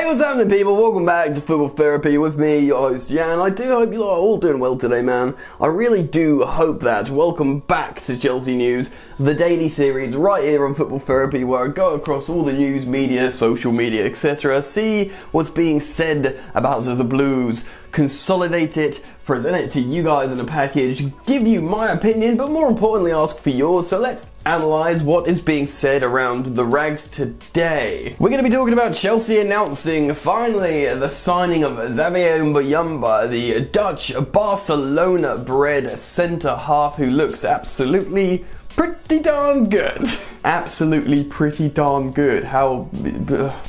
Hey, what's happening, people? Welcome back to Football Therapy with me, your host, Jan. I do hope you are all doing well today, man. I really do hope that. Welcome back to Chelsea News, the daily series right here on Football Therapy, where I go across all the news, media, social media, etc., see what's being said about the Blues, consolidate it, present it to you guys in a package, give you my opinion, but more importantly ask for yours. So let's analyse what is being said around the Rags today. We're going to be talking about Chelsea announcing finally the signing of Xavier Mbuyamba, the Dutch Barcelona bred centre half who looks absolutely pretty darn good. Absolutely pretty darn good.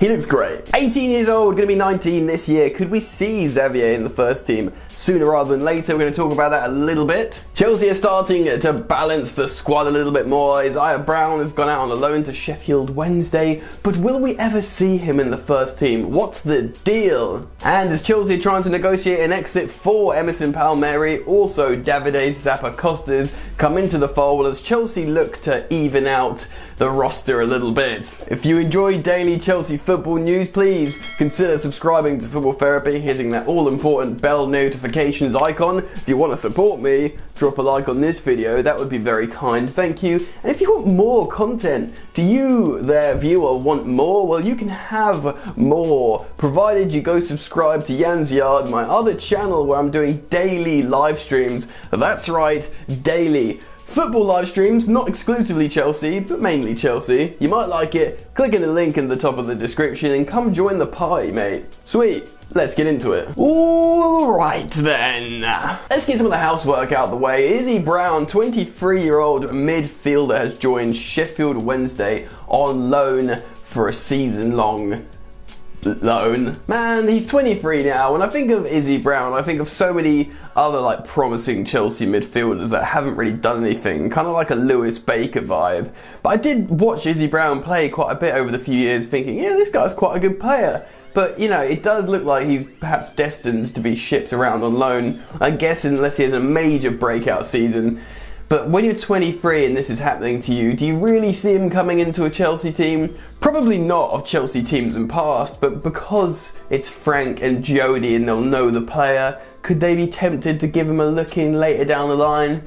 He looks great. 18 years old, gonna be 19 this year. Could we see Xavier in the first team sooner rather than later? We're gonna talk about that a little bit. Chelsea are starting to balance the squad a little bit more. Isaiah Brown has gone out on a loan to Sheffield Wednesday, but will we ever see him in the first team? What's the deal? And as Chelsea are trying to negotiate an exit for Emerson Palmieri, also Davide Zappacosta's come into the fold as Chelsea look to even out the roster a little bit. If you enjoy daily Chelsea football news, please consider subscribing to Football Therapy, hitting that all-important bell notifications icon. If you want to support me, drop a like on this video, that would be very kind, thank you. And if you want more content, do you, the viewer, want more? Well, you can have more, provided you go subscribe to Jan's Yard, my other channel where I'm doing daily live streams. That's right, daily football live streams, not exclusively Chelsea, but mainly Chelsea. You might like it. Click in the link in the top of the description and come join the party, mate. Sweet. Let's get into it. Alright then. Let's get some of the housework out of the way. Izzy Brown, 23-year-old midfielder, has joined Sheffield Wednesday on loan for a season-long loan. Man, he's 23 now. When I think of Izzy Brown, I think of so many other promising Chelsea midfielders that haven't really done anything, kind of like a Lewis Baker vibe. But I did watch Izzy Brown play quite a bit over the few years, thinking, yeah, this guy's quite a good player. But, you know, it does look like he's perhaps destined to be shipped around on loan, I guess, unless he has a major breakout season. But when you're 23 and this is happening to you, do you really see him coming into a Chelsea team? Probably not of Chelsea teams in past, but because it's Frank and Jody and they'll know the player, could they be tempted to give him a look in later down the line?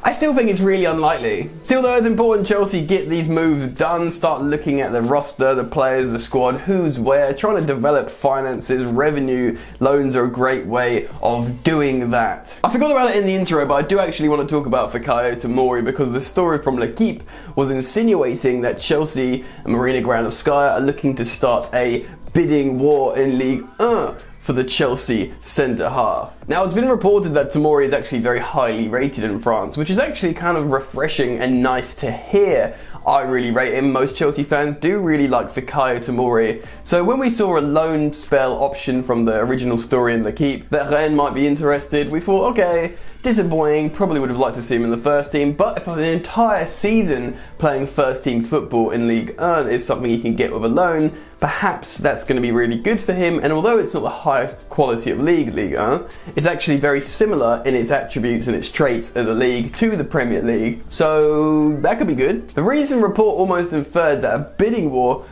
I still think it's really unlikely. Still though, it's important Chelsea get these moves done, start looking at the roster, the players, the squad, who's where, trying to develop finances, revenue. Loans are a great way of doing that. I forgot about it in the intro, but I do actually want to talk about Fikayo Tomori because the story from L'Equipe was insinuating that Chelsea and Marina Granovskaya are looking to start a bidding war in Ligue 1 for the Chelsea centre half. Now, it's been reported that Tomori is actually very highly rated in France, which is actually kind of refreshing and nice to hear. I really rate him. Most Chelsea fans do really like Fikayo Tomori. So when we saw a loan spell option from the original story in L'Equipe that Rennes might be interested, we thought, okay, disappointing, probably would have liked to see him in the first team, but if an entire season playing first team football in Ligue 1 is something he can get with a loan, perhaps that's going to be really good for him. And although it's not the highest quality of Ligue 1, it's actually very similar in its attributes and its traits as a league to the Premier League. So that could be good. The recent report almost inferred that a bidding war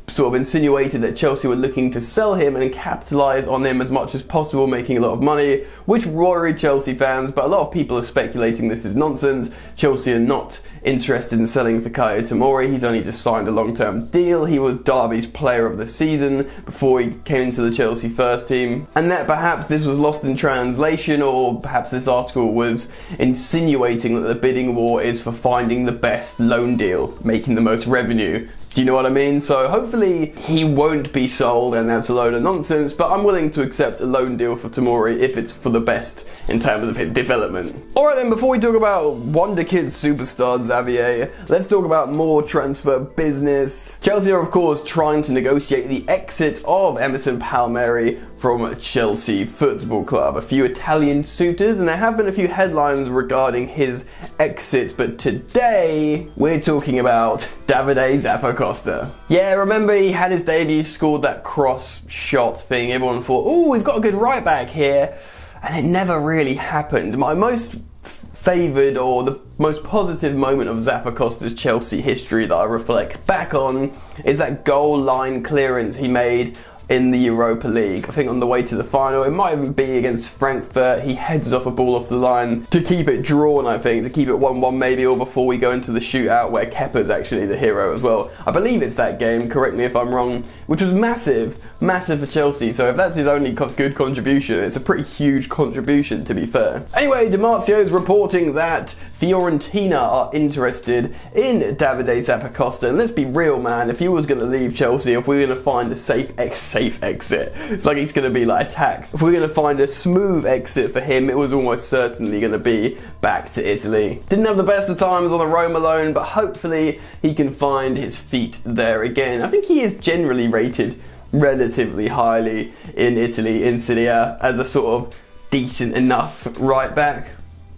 sort of insinuated that Chelsea were looking to sell him and capitalise on him as much as possible, making a lot of money, which worried Chelsea fans, but a lot of people are speculating this is nonsense. Chelsea are not interested in selling Fikayo Tomori. He's only just signed a long-term deal. He was Derby's player of the season before he came into the Chelsea first team. And that perhaps this was lost in translation, or perhaps this article was insinuating that the bidding war is for finding the best loan deal, making the most revenue. Do you know what I mean? So hopefully he won't be sold and that's a load of nonsense, but I'm willing to accept a loan deal for Tomori if it's for the best in terms of his development. Alright then, before we talk about WONDERKID superstar Xavier, let's talk about more transfer business. Chelsea are of course trying to negotiate the exit of Emerson Palmieri from Chelsea Football Club. A few Italian suitors, and there have been a few headlines regarding his exit, but today we're talking about Davide Zappacosta. Yeah, remember he had his debut, scored that cross shot thing, everyone thought, oh, we've got a good right back here, and it never really happened. My most favoured or the most positive moment of Zappacosta's Chelsea history that I reflect back on is that goal line clearance he made in the Europa League. I think on the way to the final, it might even be against Frankfurt, he heads off a ball off the line to keep it drawn, I think, to keep it 1-1 maybe, or before we go into the shootout where Kepa's actually the hero as well. I believe it's that game, correct me if I'm wrong, which was massive for Chelsea, so if that's his only good contribution, it's a pretty huge contribution, to be fair. Anyway, Di Marzio's reporting that Fiorentina are interested in Davide Zappacosta, and let's be real, man, if he was going to leave Chelsea, if we were going to find a safe exit, it's like he's going to be like attacked. If we're going to find a smooth exit for him, it was almost certainly going to be back to Italy. Didn't have the best of times on the Roma loan, but hopefully he can find his feet there again. I think he is generally rated relatively highly in Italy, in Serie A, as a sort of decent enough right back.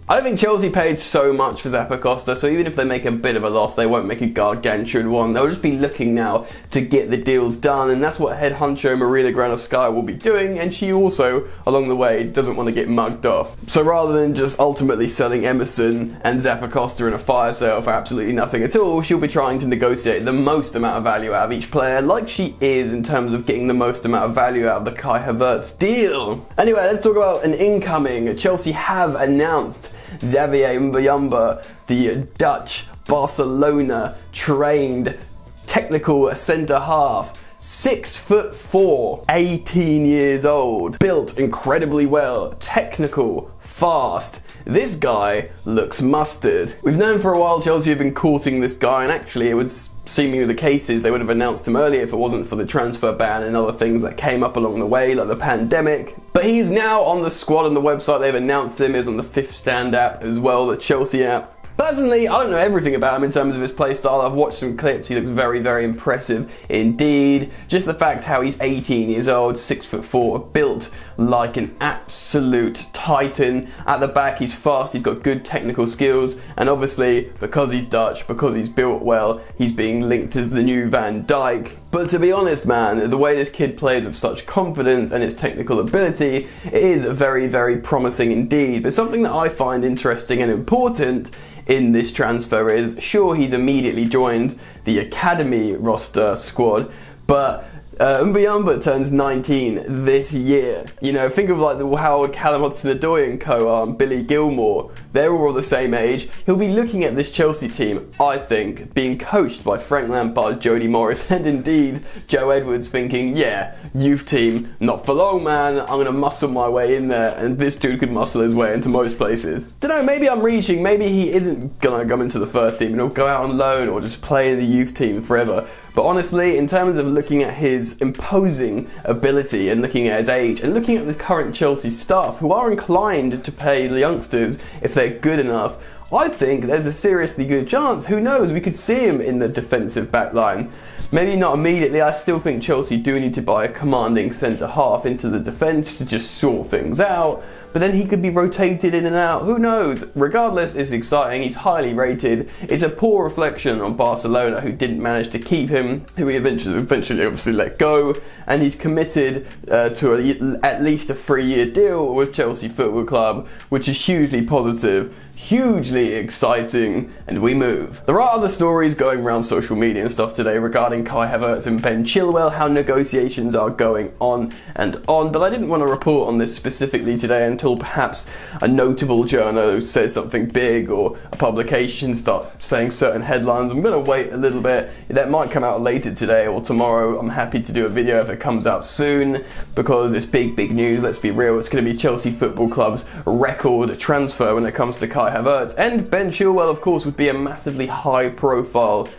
I don't think Chelsea paid so much for Zappacosta, so even if they make a bit of a loss, they won't make a gargantuan one. They'll just be looking now to get the deals done, and that's what head honcho Marina Granovskaya will be doing, and she also, along the way, doesn't want to get mugged off. So rather than just ultimately selling Emerson and Zappacosta in a fire sale for absolutely nothing at all, she'll be trying to negotiate the most amount of value out of each player, like she is in terms of getting the most amount of value out of the Kai Havertz deal. Anyway, let's talk about an incoming. Chelsea have announced Xavier Mbuyamba, the Dutch Barcelona trained technical centre half, 6'4", 18 years old, built incredibly well, technical, fast. This guy looks mustard. We've known for a while Chelsea have been courting this guy, and actually it was seemingly the cases they would have announced him earlier if it wasn't for the transfer ban and other things that came up along the way, like the pandemic. But he's now on the squad, and the website they've announced him is on the Fifth Stand app as well, the Chelsea app. Personally, I don't know everything about him in terms of his play style. I've watched some clips. He looks very, very impressive indeed. Just the fact how he's 18 years old, 6'4", built like an absolute titan. At the back, he's fast, he's got good technical skills, and obviously, because he's Dutch, because he's built well, he's being linked as the new Van Dijk. But to be honest, man, the way this kid plays with such confidence and his technical ability, it is very, very promising indeed. But something that I find interesting and important in this transfer is, sure, he's immediately joined the academy roster squad, but Mbuyamba turns 19 this year. You know, think of like how Callum, Hudson-Odoi and co are, and Billy Gilmore. They're all the same age. He'll be looking at this Chelsea team, I think, being coached by Frank Lampard, Jody Morris, and indeed Joe Edwards, thinking, yeah, youth team, not for long, man. I'm going to muscle my way in there, and this dude could muscle his way into most places. Dunno, maybe I'm reaching. Maybe he isn't going to come into the first team and he'll go out on loan or just play in the youth team forever. But honestly, in terms of looking at his imposing ability and looking at his age and looking at the current Chelsea staff who are inclined to pay the youngsters if they're good enough, I think there's a seriously good chance. Who knows, we could see him in the defensive back line. Maybe not immediately. I still think Chelsea do need to buy a commanding centre half into the defence to just sort things out. But then he could be rotated in and out. Who knows? Regardless, it's exciting. He's highly rated. It's a poor reflection on Barcelona, who didn't manage to keep him, who he eventually obviously let go. And he's committed to at least a 3-year deal with Chelsea Football Club, which is hugely positive, hugely exciting, and we move. There are other stories going around social media and stuff today regarding Kai Havertz and Ben Chilwell, how negotiations are going on and on, but I didn't want to report on this specifically today until perhaps a notable journal says something big or a publication starts saying certain headlines. I'm going to wait a little bit. That might come out later today or tomorrow. I'm happy to do a video if it comes out soon, because it's big news. Let's be real, it's going to be Chelsea Football Club's record transfer when it comes to Kai Havertz, and Ben Chilwell, of course, would be a massively high-profile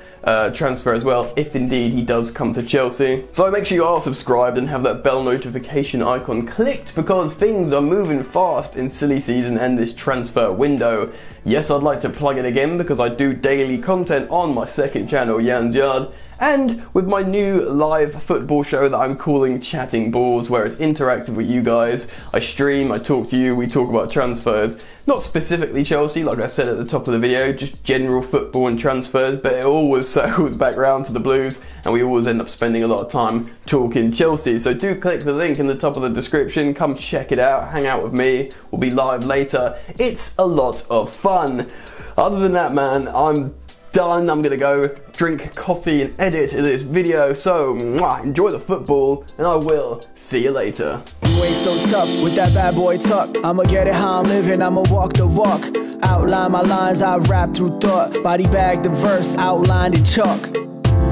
transfer as well, if indeed he does come to Chelsea. So make sure you are subscribed and have that bell notification icon clicked, because things are moving fast in silly season and this transfer window. Yes, I'd like to plug it again because I do daily content on my second channel, Jan's Yard, and with my new live football show that I'm calling Chatting Balls, where it's interactive with you guys. I stream, I talk to you, we talk about transfers. Not specifically Chelsea, like I said at the top of the video, just general football and transfers, but it always circles back round to the Blues, and we always end up spending a lot of time talking Chelsea. So do click the link in the top of the description, come check it out, hang out with me, we'll be live later. It's a lot of fun. Other than that, man, I'm done. I'm gonna go drink coffee and edit this video, so enjoy the football, and I will see you later. You ain't so tough with that bad boy tuck. I'ma get it how I'm living, I'ma walk the walk. Outline my lines, I rap through thought. Body bag the verse, outlined in chalk.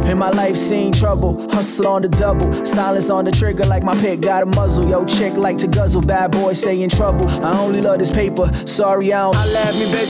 In my life seen trouble, hustle on the double. Silence on the trigger like my pick got a muzzle. Yo chick like to guzzle, bad boy stay in trouble. I only love this paper, sorry I don't. I laugh me, baby.